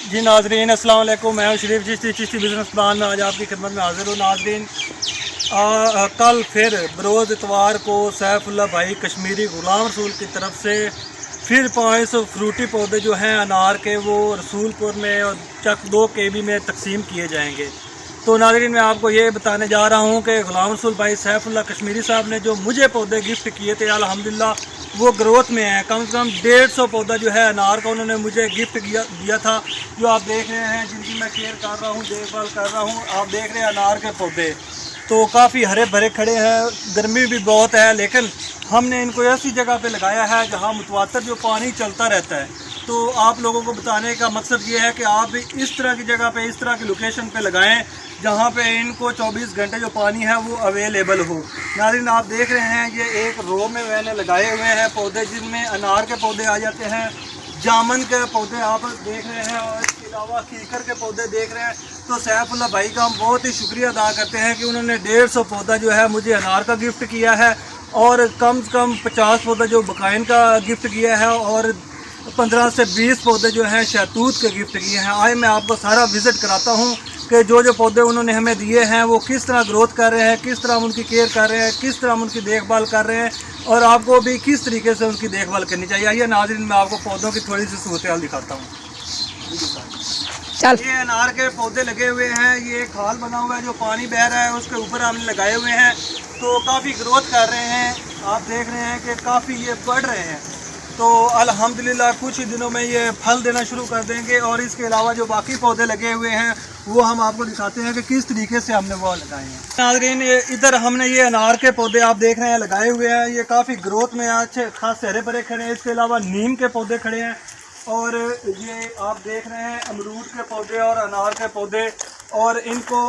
जी नाजरीन अस्सलाम वालेकुम। मैं शरीफ चिश्ती बिज़नेस प्लान में आज आपकी खिदमत में हाजिर हूँ। नाजरीन कल फिर बरोज़ इतवार को सैफुल्लाह भाई कश्मीरी गुलाम रसूल की तरफ से फिर 500 फ्रूटी पौधे जो हैं अनार के वो रसूलपुर में और चक 2 KB में तकसीम किए जाएंगे। तो नाज़रीन मैं आपको ये बताने जा रहा हूँ कि गुलाम रसूल भाई सैफुल्लाह कश्मीरी साहब ने जो मुझे पौधे गिफ्ट किए थे अल्हम्दुलिल्लाह वो ग्रोथ में है। कम से कम 150 पौधा जो है अनार का उन्होंने मुझे गिफ्ट दिया था, जो आप देख रहे हैं, जिनकी मैं केयर कर रहा हूँ, देखभाल कर रहा हूँ। आप देख रहे हैं अनार के पौधे तो काफ़ी हरे भरे खड़े हैं। गर्मी भी बहुत है, लेकिन हमने इनको ऐसी जगह पे लगाया है जहाँ मुतवातर जो पानी चलता रहता है। तो आप लोगों को बताने का मकसद ये है कि आप इस तरह की जगह पे, इस तरह की लोकेशन पे लगाएं जहाँ पे इनको 24 घंटे जो पानी है वो अवेलेबल हो। नाज़रीन आप देख रहे हैं ये एक रो में मैंने लगाए हुए हैं पौधे, जिनमें अनार के पौधे आ जाते हैं, जामुन के पौधे आप देख रहे हैं, और इसके अलावा कीकर के पौधे देख रहे हैं। तो सैफुल्लाह भाई का हम बहुत ही शुक्रिया अदा करते हैं कि उन्होंने 150 पौधा जो है मुझे अनार का गिफ्ट किया है, और कम से कम 50 पौधा जो बकाइन का गिफ्ट किया है, और 15 से 20 पौधे जो हैं शहतूत के गिफ्ट किए हैं। आज मैं आपको सारा विज़िट कराता हूँ कि जो पौधे उन्होंने हमें दिए हैं वो किस तरह ग्रोथ कर रहे हैं, किस तरह हम उनकी केयर कर रहे हैं, किस तरह हम उनकी देखभाल कर रहे हैं, और आपको भी किस तरीके से उनकी देखभाल करनी चाहिए। आइए नाज़रीन मैं आपको पौधों की थोड़ी सी सूरत-ए-हाल दिखाता हूँ। ये अनार के पौधे लगे हुए हैं, ये एक खाल बना हुआ है जो पानी बह रहा है, उसके ऊपर हमने लगाए हुए हैं। तो काफ़ी ग्रोथ कर रहे हैं, आप देख रहे हैं कि काफ़ी ये बढ़ रहे हैं। तो अल्हम्दुलिल्लाह कुछ ही दिनों में ये फल देना शुरू कर देंगे। और इसके अलावा जो बाकी पौधे लगे हुए हैं वो हम आपको दिखाते हैं कि किस तरीके से हमने वो लगाए हैं। नाज़रीन इधर हमने ये अनार के पौधे आप देख रहे हैं लगाए हुए हैं, ये काफ़ी ग्रोथ में अच्छे खास हरे भरे खड़े हैं। इसके अलावा नीम के पौधे खड़े हैं, और ये आप देख रहे हैं अमरूद के पौधे और अनार के पौधे। और इनको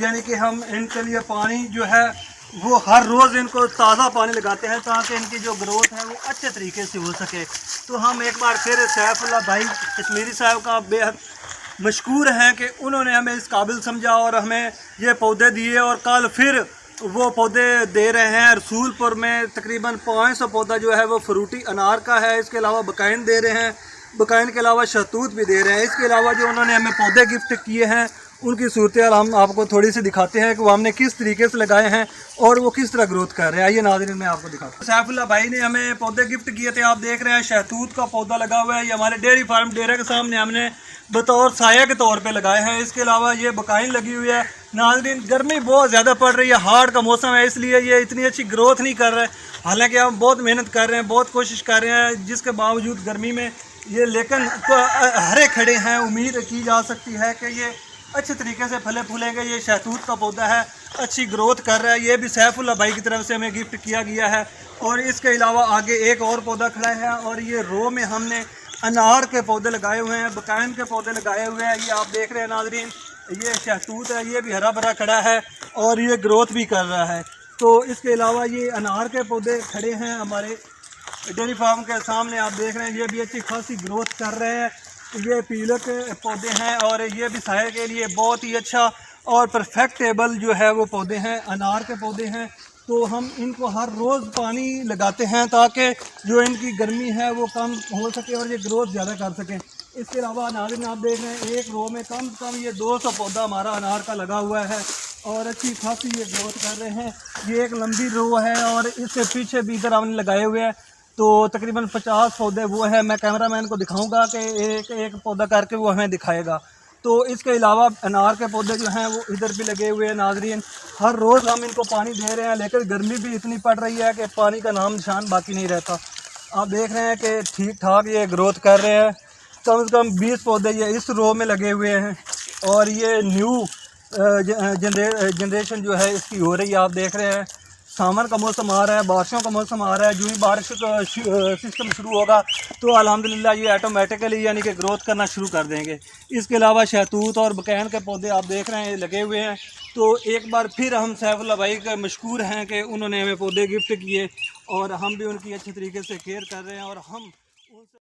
यानी कि हम इनके लिए पानी जो है वो हर रोज़ इनको ताज़ा पानी लगाते हैं ताकि इनकी जो ग्रोथ है वो अच्छे तरीके से हो सके। तो हम एक बार फिर सैफुल्लाह भाई कश्मीरी साहब का बेहद मशकूर हैं कि उन्होंने हमें इस काबिल समझा और हमें ये पौधे दिए, और कल फिर वो पौधे दे रहे हैं। रसूलपुर में तकरीबन 500 पौधा जो है वो फ्रूटी अनार का है। इसके अलावा बकाइन दे रहे हैं, बकाइन के अलावा शहतूत भी दे रहे हैं। इसके अलावा जो उन्होंने हमें पौधे गिफ्ट किए हैं उनकी सूरत-ए-हाल हम आपको थोड़ी सी दिखाते हैं कि वो हमने किस तरीके से लगाए हैं और वो किस तरह ग्रोथ कर रहे हैं। आइए नाज़रीन मैं आपको दिखाता हूँ। सैफुल्लाह भाई ने हमें पौधे गिफ्ट किए थे, आप देख रहे हैं शहतूत का पौधा लगा हुआ है। ये हमारे डेयरी फार्म डेरे के सामने हमने बतौर साया के तौर पे लगाए हैं। इसके अलावा ये बकाइन लगी हुई है। नाज़रीन गर्मी बहुत ज़्यादा पड़ रही है, हार्ड का मौसम है, इसलिए ये इतनी अच्छी ग्रोथ नहीं कर रहा है। हालाँकि हम बहुत मेहनत कर रहे हैं, बहुत कोशिश कर रहे हैं, जिसके बावजूद गर्मी में ये लेकिन हरे खड़े हैं। उम्मीद की जा सकती है कि ये अच्छे तरीके से फले फूलेंगे। ये शहतूत का पौधा है, अच्छी ग्रोथ कर रहा है। ये भी सैफुल्लाह भाई की तरफ से हमें गिफ्ट किया गया है। और इसके अलावा आगे एक और पौधा खड़ा है, और ये रो में हमने अनार के पौधे लगाए हुए हैं, बकाइन के पौधे लगाए हुए हैं। ये आप देख रहे हैं नाज़रीन, ये शहतूत है, ये भी हरा भरा खड़ा है और ये ग्रोथ भी कर रहा है। तो इसके अलावा ये अनार के पौधे खड़े हैं हमारे डेयरी फार्म के सामने, आप देख रहे हैं, ये भी अच्छी खासी ग्रोथ कर रहे हैं। ये पीले के पौधे हैं, और ये भी साये के लिए बहुत ही अच्छा और परफेक्टेबल जो है वो पौधे हैं, अनार के पौधे हैं। तो हम इनको हर रोज़ पानी लगाते हैं ताकि जो इनकी गर्मी है वो कम हो सके और ये ग्रोथ ज़्यादा कर सकें। इसके अलावा नाज़रीन आप देख रहे हैं एक रो में कम से कम ये 200 पौधा हमारा अनार का लगा हुआ है, और अच्छी खासी ये ग्रोथ कर रहे हैं। ये एक लंबी रो है, और इससे पीछे भी इधर हमने लगाए हुए हैं। तो तकरीबन 50 पौधे वो है। मैं कैमरामैन को दिखाऊंगा कि एक एक पौधा करके वो हमें दिखाएगा। तो इसके अलावा अनार के पौधे जो हैं वो इधर भी लगे हुए हैं। नाज़रीन हर रोज़ हम इनको पानी दे रहे हैं, लेकिन गर्मी भी इतनी पड़ रही है कि पानी का नाम निशान बाकी नहीं रहता। आप देख रहे हैं कि ठीक ठाक ये ग्रोथ कर रहे हैं। कम से कम 20 पौधे ये इस रो में लगे हुए हैं, और ये न्यू जनरेशन जो है इसकी हो रही है। आप देख रहे हैं सावन का मौसम आ रहा है, बारिशों का मौसम आ रहा है। जो ही बारिश का सिस्टम शुरू होगा तो अल्हम्दुलिल्लाह ये ऑटोमेटिकली यानी कि ग्रोथ करना शुरू कर देंगे। इसके अलावा शहतूत और बकाइन के पौधे आप देख रहे हैं लगे हुए हैं। तो एक बार फिर हम सैफुल्लाह भाई का मशकूर हैं कि उन्होंने हमें पौधे गिफ्ट किए, और हम भी उनकी अच्छी तरीके से केयर कर रहे हैं, और हम